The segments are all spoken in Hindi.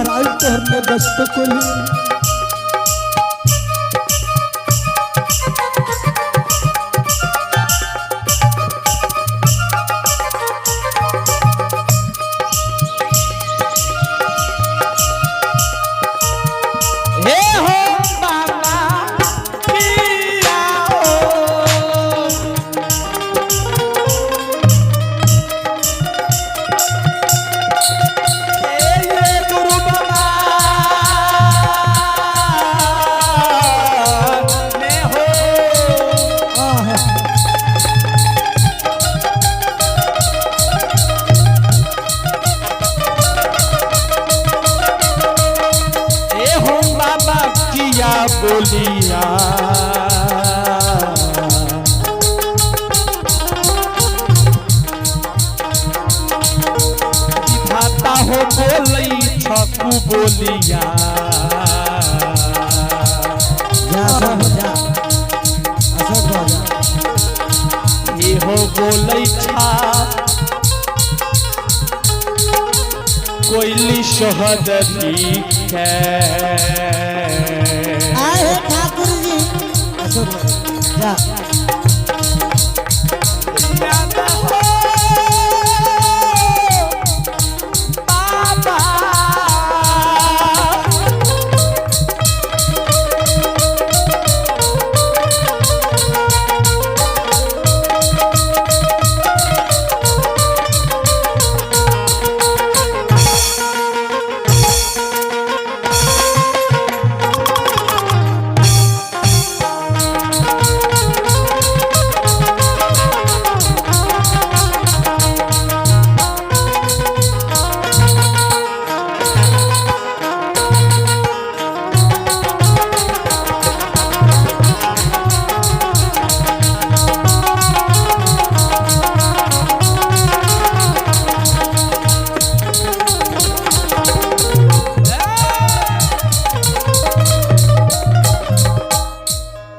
महाराज तोहर गस्त कोली बोलिया भाता हो बोलई छकू बोलिया जा सब जा असर हो जा ये हो बोलई छा कोयली शहद है ठाकुर जी जा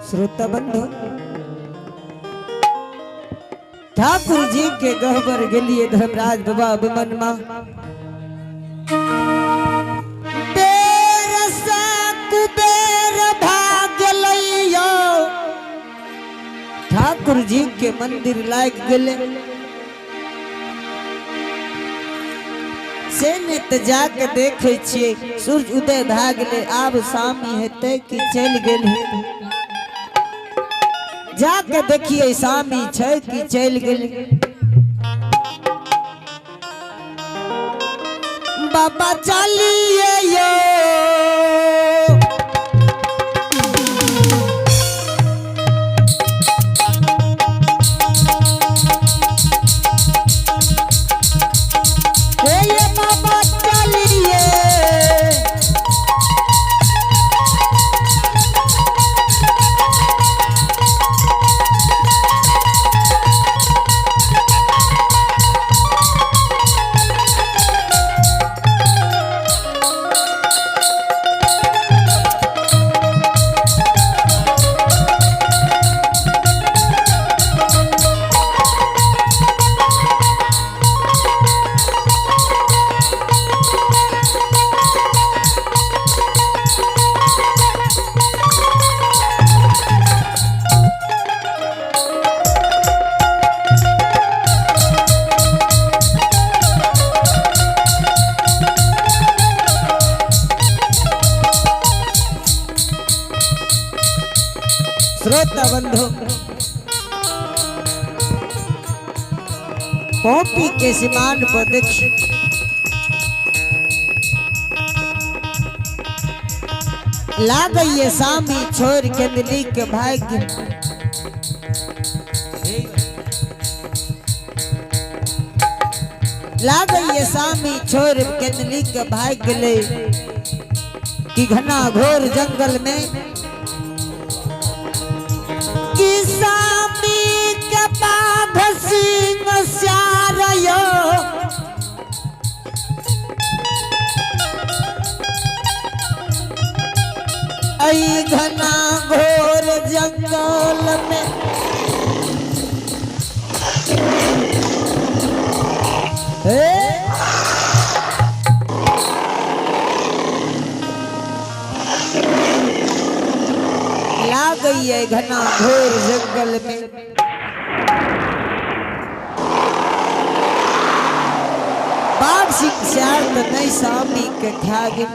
श्रोता बंधु ठाकुर जी के गहबर गेलिए धर्मराज बाबा अभिमन्यु कुबेर भाग लियो ठाकुर जी के मंदिर लाग गेले से नित जाके देखे छिए सूर्य उदय भा गेले आब शामी हेते कि चल गेल जाके देखिए शामी छै कि चल गेल बाबा चलिए यो बाबा चलिए श्रोता बंधु पॉपी के सीमांत पर देखिए लागइए सामी छोड़ के दिल्ली के भाग्य लागइए सामी छोड़ के दिल्ली के भाग्य ले कि घना घोर जंगल में घना घोर जंगल में गई है घना घोर जंगल में। बाघ सिंह श्यार तो नहीं सामी के खा गए।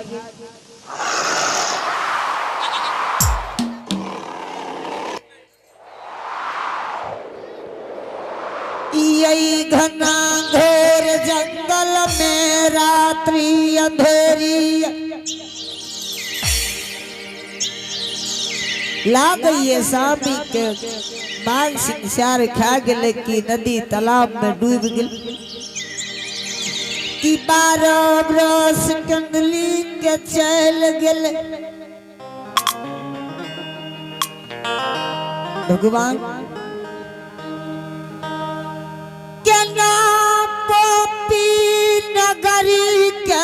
यही घना घोर जंगल में रात्रि अंधेरी लाग ये सामी के बाघ सिंह श्यार खा गए कि नदी तालाब में डूब गई कि 12 बरस कंगली के चल गए। भगवान के नाम पोपी नगरी के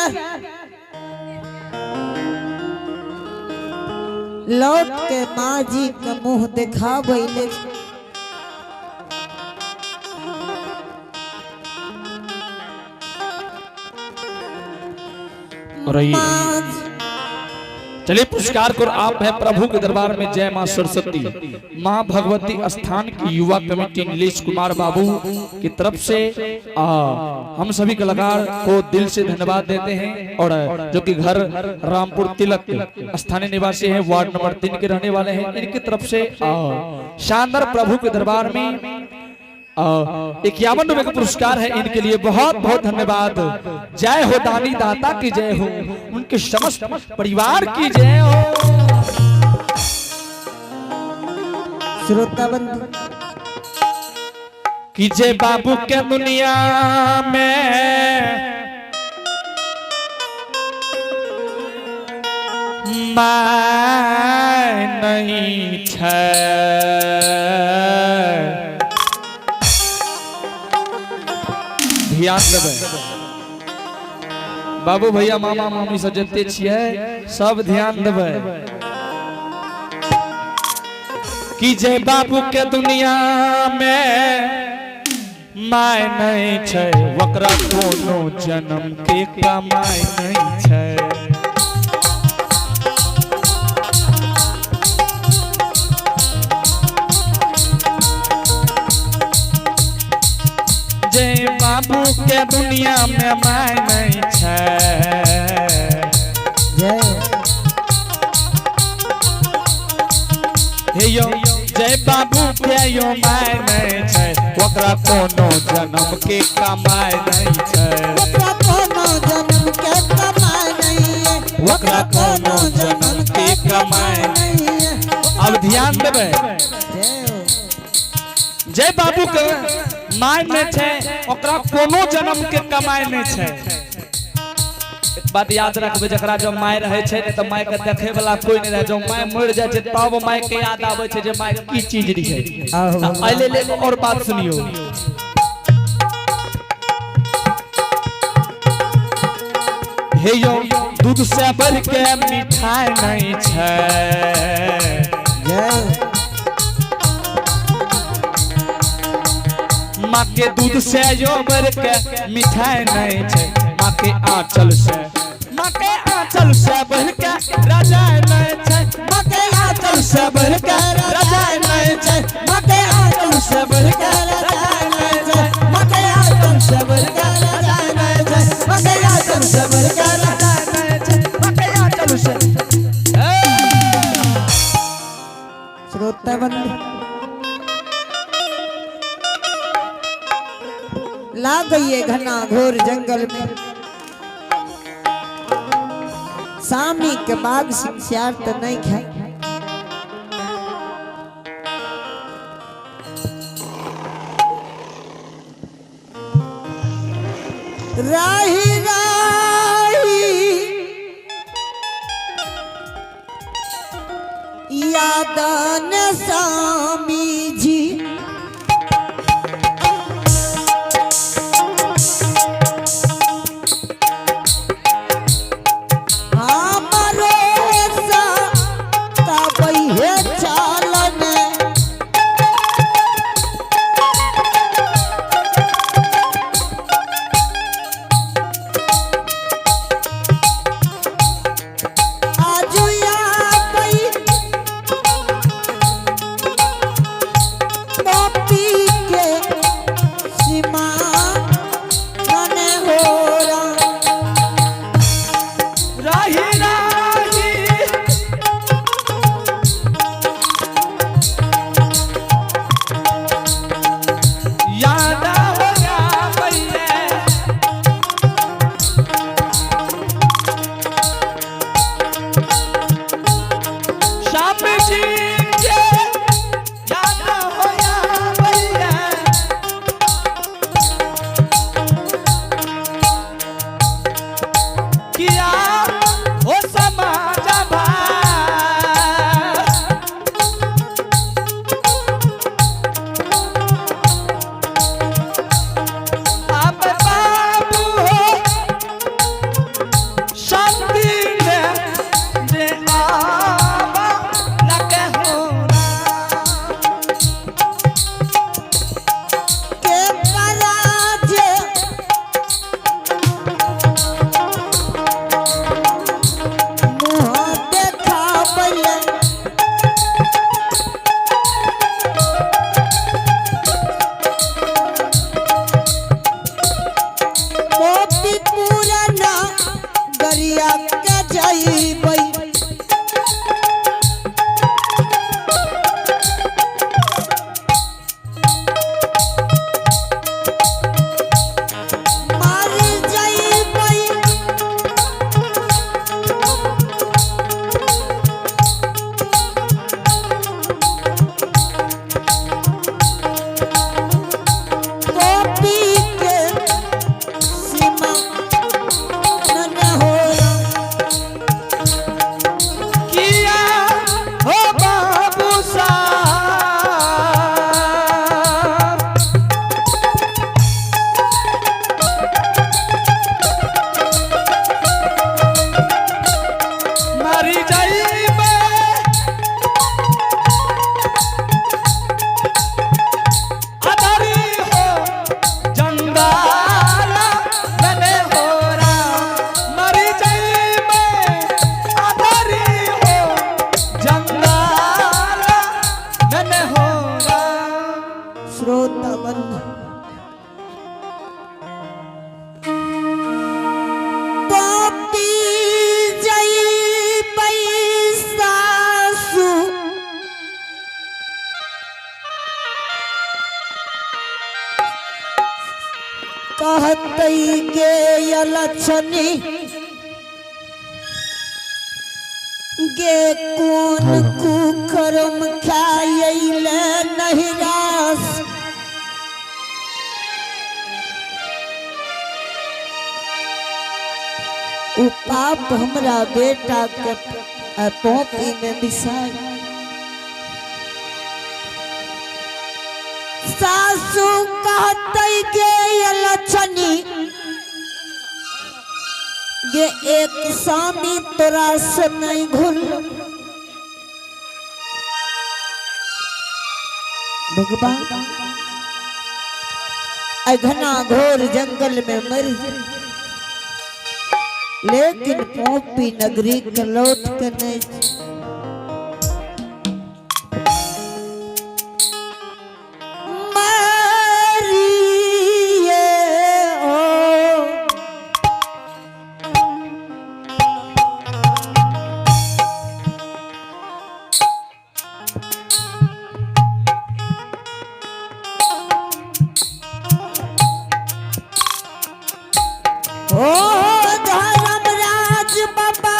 लौट के माजी के मुंह दिखावैले। चलिए पुरस्कार कर आप है प्रभु के दरबार में। जय मां सरस्वती मां भगवती स्थान की युवा कमेटी नीलेश कुमार बाबू की तरफ से हम सभी कलाकार को दिल से धन्यवाद देते हैं। और जो कि घर रामपुर तिलक स्थानीय निवासी है, वार्ड नंबर 3 के रहने वाले हैं, इनकी तरफ से शानदार प्रभु के दरबार में 51 रुपए का पुरस्कार है। इनके लिए बहुत बहुत धन्यवाद। जय हो दानी दाता की जय हो, उनके समस्त परिवार की जय हो। श्रोता बंधु की जय बाबू के दुनिया में मैं नहीं छे। ध्यान देबै बाबू भैया मामा मामी सब जते छियै सब ध्यान देबै कि जय बाबू के दुनिया में माय नहीं छै, वकरा कोनो जन्म के कमाई नहीं छै। जय बाबू के दुनिया में माय नहीं छै। हे यो जय बाबू के यो माय नहीं छै, ओकरा कोनो जन्म के कमाई नहीं छै। ओकरा कोनो जन्म के कमाई नहीं है, ओकरा कोनो जन्म के कमाई नहीं है। अब ध्यान देबै जय बाबू के माय नहीं छै, ओकरा कोनो जन्म के कमाई नहीं छै। एक बात याद रखबे, जकरा जब माय रहे छै त माय के देखे वाला कोई नहीं रहे। जब माय मर जाय छै तब माय के याद आबै छै जे माय की चीज रही। आइले ले और बात सुनियो। हे यो दूध से बढ़ के मिठाई नहीं छै। माँ के दूध से जो बढ़ के मिठाई नहीं छै। माँ के आंचल से, माँ के आंचल से बढ़ के राजा नहीं छै। माँ के आंचल से बढ़ के राजा नहीं छै। माँ के आंचल से बढ़ के राजा नहीं छै। माँ के आंचल से बढ़ के राजा नहीं छै। माँ के आंचल से बढ़ के राजा नहीं छै। माँ के आंचल से। श्रोता बंधु ला गई है घना घोर जंगल में। सामी के बाघ सिंह श्यार तो नहीं खाए। राही राही यादन सामी जी राही राही याद होया भैया श्याम जी के याद होया भैया किया हो समाज भाई अब बाबू हो शांति दे आवा लगे होना के पराजे मुँह देखावले मोती पुराना गरिया के जइबै मारी जइबै गोपी के सीमा न होला किया हो बाबू साहब मरी जाइबे अदारी हो जंगाला मैंने हो मरी जाइबे अदारी हो जंगाला मैंने हो श्रोता बंद गोपी जइबै सासु कहतै गे यलछनी गे कोन कुकरम खाइले नहीं रास उ पाप हमरा बेटा के पोपी में मिसाल सासू कहतै गे यलछनी गे एक स्वामी तोरा से नहीं घुल भगवान घना घोर जंगल में मर लेकिन पोपी नगरी के लौट के नहीं मरिए ओ धर्मराज बाबा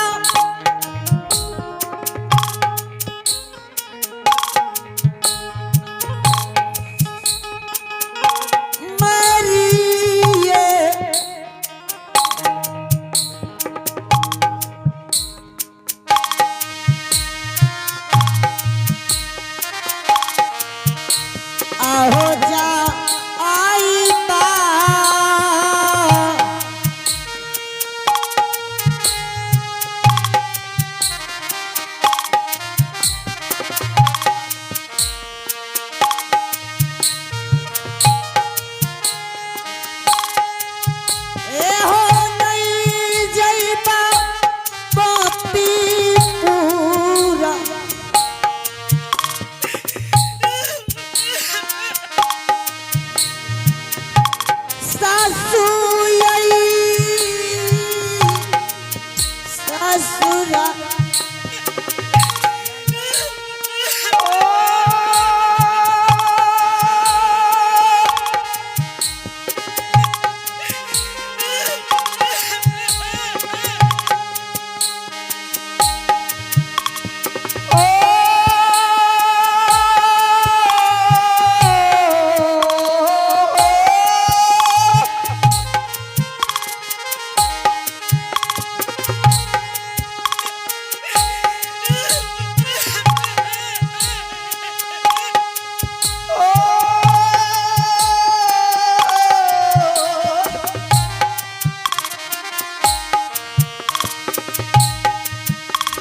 असुरा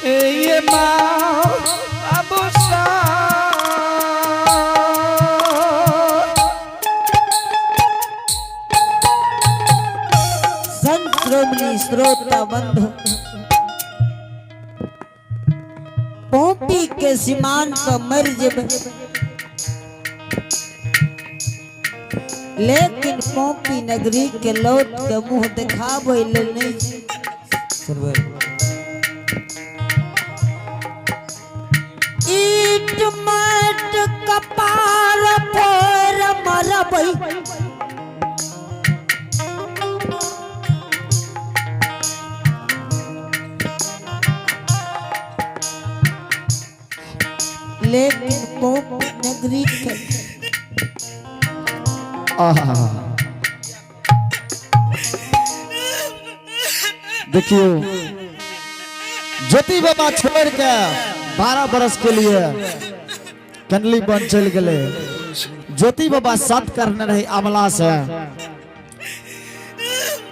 ये माँ बाबू संत श्रोमणी श्रोता बंधु पोपी के सीमान पर मर जब लेकिन पोपी नगरी के लौट के मुंह दिखावे ले नहीं ईट माट कपार पर मरबई लेकिन पोपी नगरी के देखियो ज्योति बाबा छोड़ के 12 बरस के लिए कंडली बन चल गए। ज्योति बाबा सत करने रहे अमला से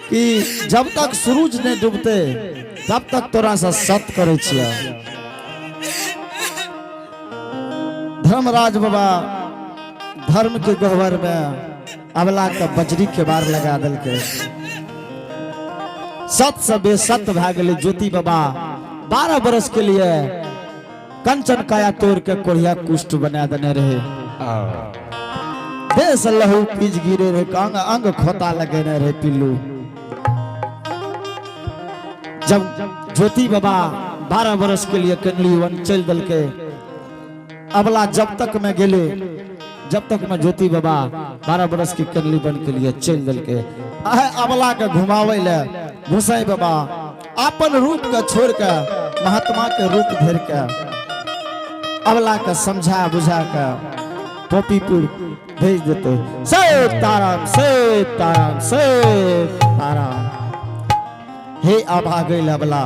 कि जब तक सूरज नहीं डूबते तब तक तोरा से सत करे छिया। धर्मराज बाबा धर्म के गहवर में अमला का बजरी के बार लगा दिल के सत से बेसत भा गए। ज्योति बाबा 12 बरस के लिए कंचन काया तोड़ के कोढ़िया कुष्ठ बना देने रहे। देश लहू पीज गिरे रहे, अंग अंग खोता लगेने रहे पिल्लू। जब ज्योति बाबा 12 बरस के लिए कंडली वन चल दल के अबला जब तक मैं गेले जब तक मैं ज्योति बाबा 12 बरस की कंडली बन के लिए चल दल के अबला के घुमावे ले गोसाई बाबा अपन रूप का छोड़ के महात्मा के रूप धर के अबला का समझा बुझा के पोपीपुर भेज देते। से ताराम से ताराम से ताराम हे अब आ गई अबला।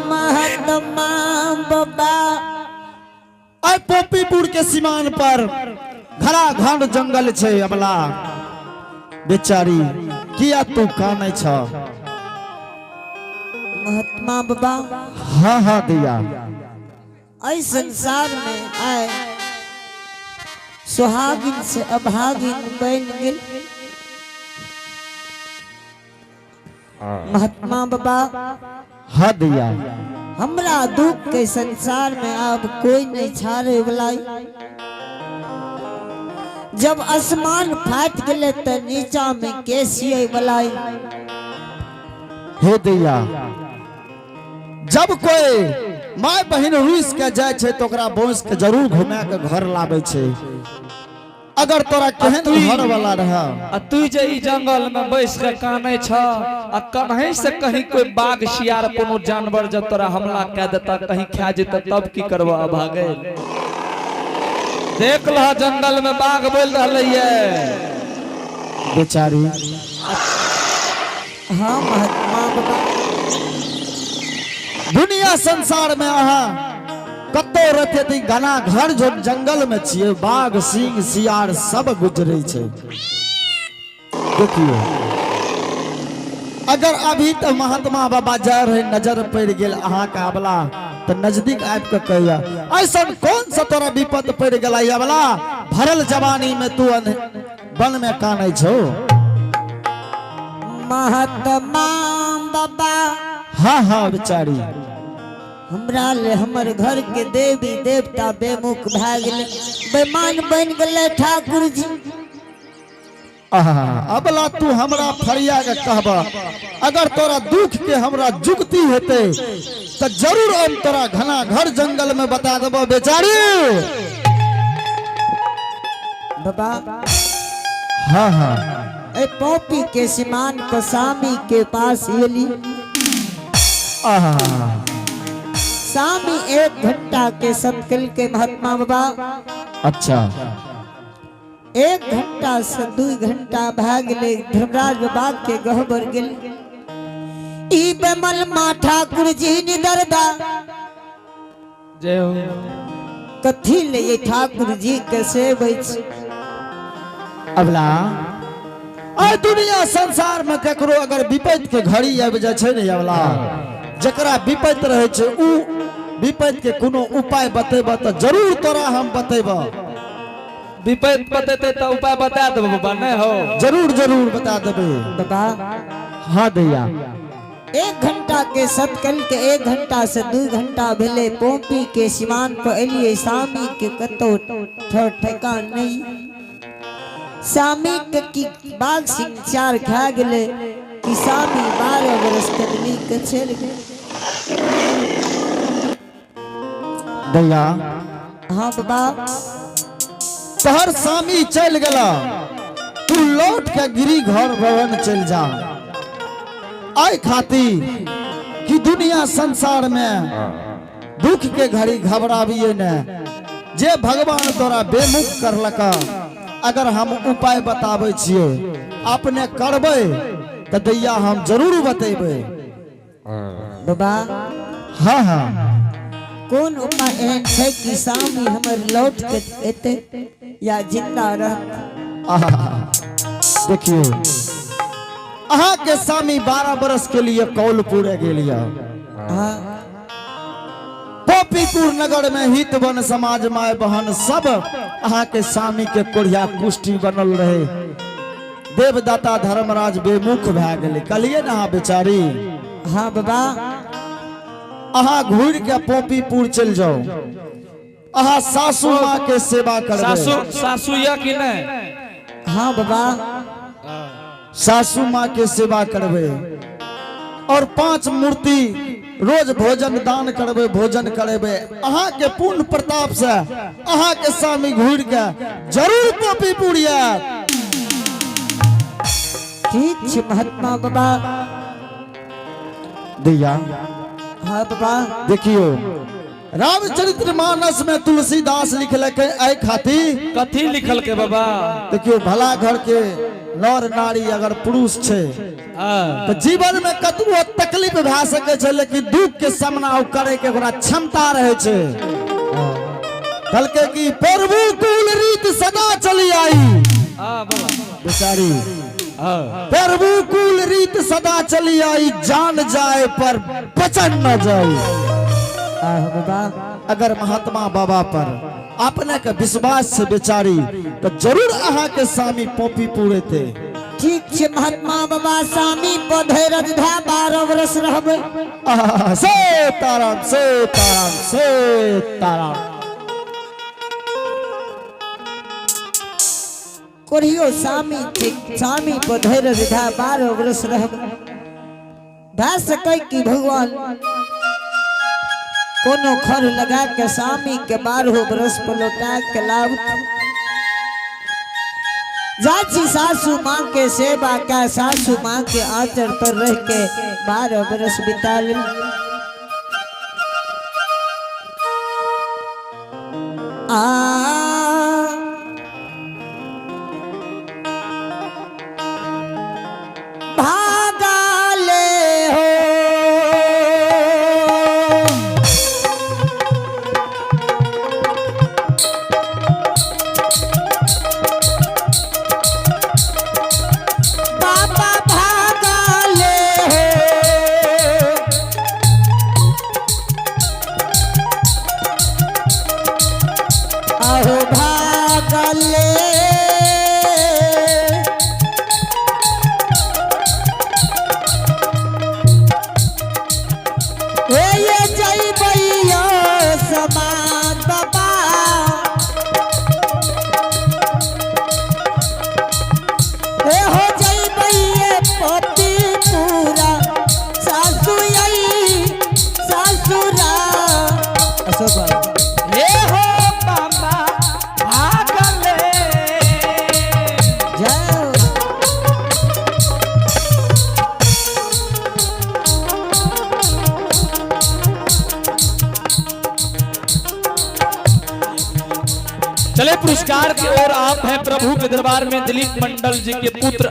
महात्मा बाबा पोपीपुर के सीमान पर घरा घाट जंगल छे अबला बेचारी किया तू काने छ। महात्मा बाबा हाँ हाँ दिया इस संसार में आए सुहागिन से अभागिन बन गेल। महात्मा बाबा हाँ दिया हमरा दुख के संसार में अब कोई नहीं छाड़े वाला। जब आसमान फाट गए तो नीचा में कैसिए वाला। हे दिया जब कोई माय बहन रुस के जाए छे तो ओकरा बोस के जरूर घुमा के घर लावे छे। अगर तोरा केहन घर वाला रहा तू जे ई जंगल में बैस के काने छ आ कहीं से कहीं कोई बाघ शियार कोनो जानवर जब तोरा हमला कर देता कहीं खा जेता तब की करबा भागे। देख ला जंगल में बाघ बोल रहले ये बेचारी। हाँ महात्मा बाबा दुनिया संसार में आहा कतो रहते ती घना घर जो जंगल में छिए बाघ सिंह सियार सब गुजरे छे। देखिए अगर अभी तो महात्मा बाबा जा रहे नजर पड़ गेल अहा का अबला तो नजदीक आब के कहिया ऐसा कौन सा तोरा विपद पड़ गेला अबला भरल जवानी में तू वन में काने छो। महात्मा बाबा हाँ हाँ बेचारी हमरा ले हमर घर के देवी देवता बेमुख भाग गेले बेमान बन गेले ठाकुर जी। अबला तू हमरा फरिया के कहबा, अगर तोरा दुख के हमरा जुगती हेते तो जरूर हम तोरा घना घर जंगल में बता देबो बेचारी। बाबा हाँ हाँ ए पॉपी के सिमान को स्वामी के पास एली। स्वामी 1 घंटा के सत्कल के महात्मा बाबा। अच्छा 1 घंटा से 2 घंटा भाग ले धर्मराज बाबा के गहबर गेल। ई बेमल मा ठाकुर जी निदरदा जय हो। कथी ले ये ठाकुर जी के सेवै छी। अबला आ दुनिया संसार में ककरो अगर विपत्ति के घड़ी आबि जाय छै ने अबला, जकरा विपत्ति रहे छै उ विपत्ति के कोनो उपाय बतेबा तो जरूर तोरा हम बतेबा। विपत्ति बतेते तो उपाय बता देबो बाबा, नहीं हो? जरूर जरूर बता देबे बाबा। हाँ दैया 1 घंटा के सत्कल के 1 घंटा से 2 घंटा भेले पोपी के सिमान पर एलिए। स्वामी के कतो ठेकान नहीं। स्वामी के की बाग सिंह चार खा गेले कि स्वामी 12 वर्ष कदली के चल गए। दैया हाँ बाबा। तहर स्वामी चल गला, तू लौट के गिरी घर भवन चल जा। आई खाती कि दुनिया संसार में दुख के घड़ी घबराबिए न। जे भगवान तोरा बेमुख करलका, अगर हम उपाय बताबै छियै अपने करबै तो दैया हम जरूर बतेबै। बाबा हाँ हाँ कौन उपाय एहन छै कि स्वामी हमर लौट के एते या जिंदा रह। देखिए अहाँ के स्वामी 12 बरस के लिए कौलपुर गेलिया। हाँ पोपीपुर नगर में हित बन समाज माय बहन सब अहाँ के स्वामी के कोढ़िया कुष्ठी बनल रहे। देवदाता धर्मराज बेमुख भए गेले, कहलिए ना बेचारी। हाँ बाबा। अहाँ घूर के पोपीपुर चल जाओ, अहाँ सासू माँ के सेवा करबे। सासू या कि नहीं? हाँ बाबा। सासू माँ के सेवा करबे और 5 मूर्ति रोज भोजन दान करबे, भोजन करेबे। अहाँ के पूर्ण प्रताप से अहाँ के स्वामी घूर के जरूर पोपीपुर आयत। ठीक छै महात्मा बाबा। दैया हाँ बाबा। देखियो रामचरित्र मानस में तुलसीदास लिखलके आई खाती। कथी लिखल के बाबा? देखियो भला घर के नर नारी अगर पुरुष छे तो जीवन में कतबो तकलीफ भए सके छे, लेकिन दुख के सामना करे के ओकरा क्षमता रहे छे। कहलके कि प्रभु कुल रीत सदा चली आई। बेचारी प्रभु कुल रीत सदा चली आई, जान जाए पर बचन न जाए। बाबा अगर महात्मा बाबा पर अपने के विश्वास से बेचारी तो जरूर अहाँ के स्वामी पोपीपुर थे। ठीक छै महात्मा बाबा। स्वामी पधे रजधा 12 वर्ष रहबे। से ताराम से ताराम से ताराम। कोरियो स्वामी पधे रजधा 12 वर्ष रहबे। भए सकै कि भगवान कोनो खर लगा के स्वामी के 12 वर्ष पर लौटा के लाभ। जाची सासू माँ के सेवा का, सासू माँ के आचर पर रह के 12 वर्ष बिता ले। भागा ले हो चले पुरस्कार की ओर आप हैं प्रभु के दरबार में दिलीप मंडल जी के पुत्र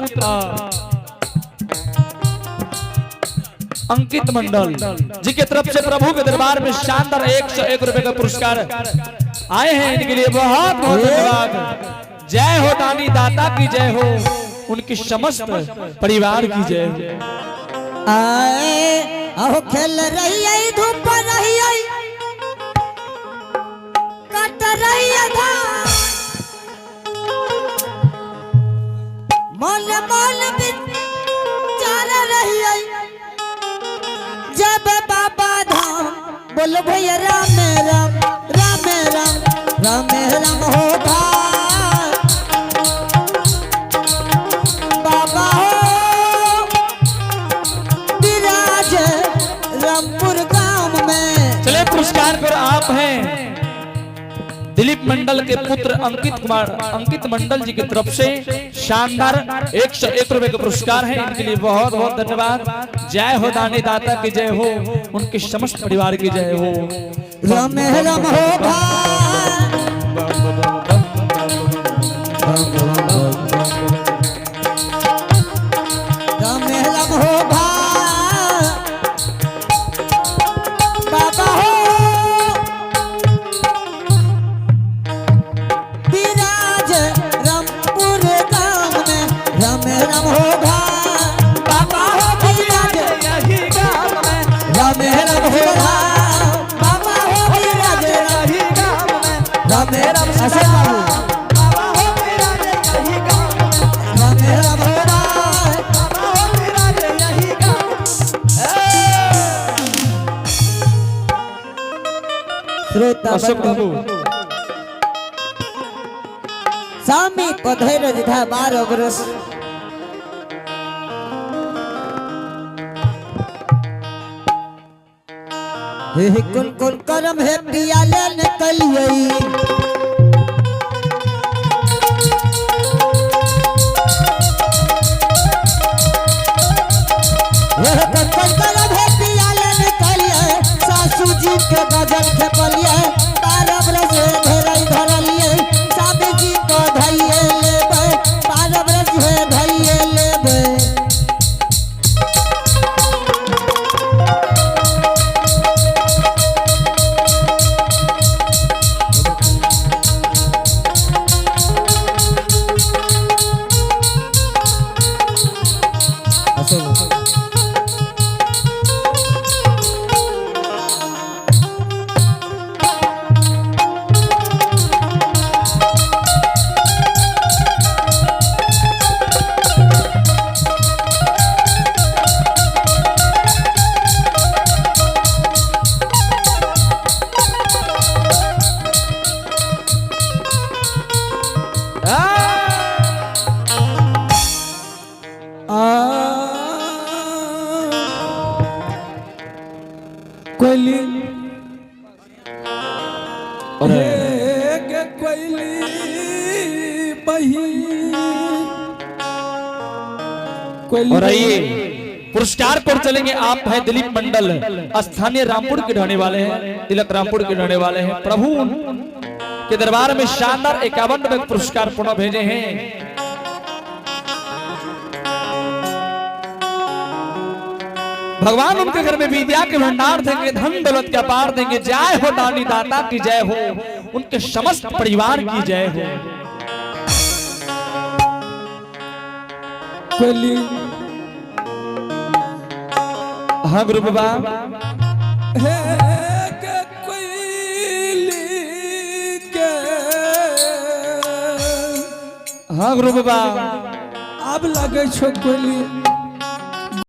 अंकित मंडल जी की तरफ से प्रभु के दरबार में शानदार 101 रुपए का पुरस्कार आए हैं। इनके लिए बहुत बहुत धन्यवाद। जय हो दानी दाता की जय हो, उनकी समस्त परिवार की जय हो। आए अहो खेल रही है धूप रही है कट रही है धान मोल मोल बिचार रही है जब बाबा धाम बोलो भैया राम राम राम राम राम राम हो धाम बाबा हो विराज रामपुर गांव में। चले पुरस्कार पर आप हैं दिलीप मंडल के पुत्र अंकित मंडल जी की तरफ से शानदार 101 रुपए का पुरस्कार है। इनके लिए बहुत बहुत धन्यवाद। जय हो दानी दाता की जय हो, उनके समस्त परिवार की जय हो। राम राम हो राम राम हो बाबा हो विराज रामपुर गांव में। राम राम हो बाबा हो विराज यही गांव में। राम राम हो बाबा हो विराज यही गांव में। राम राम असल बाबू बाबा हो विराज यही गांव में। राम राम हो बाबा हो विराज यही गांव। श्रोता प्रभु स्वामी पधैर्य था 12 वर्ष हे कुल कुल करम है पिया ले निकलिए सासू जी के गजल खेपलिए 12 वर्ष धरई धरलिए साबे जी को धइए लेबे 12 वर्ष धइए लेबे। कोयली कोयली और आइए पुरस्कार पर चलेंगे। आप हैं दिलीप मंडल, स्थानीय रामपुर के रहने वाले हैं, तिलक रामपुर के रहने वाले हैं। प्रभु के दरबार में शानदार 51 रुपए पुरस्कार पुनः भेजे हैं। भगवान उनके घर में विद्या के भंडार देंगे, धन दौलत के अपार देंगे। जय हो दानी दाता की जय हो, उनके समस्त परिवार की जय हो। कोयली हाँ गुरु बाबा हे के कोयली के हाँ गुरु बाबा अब लगे छो कोयली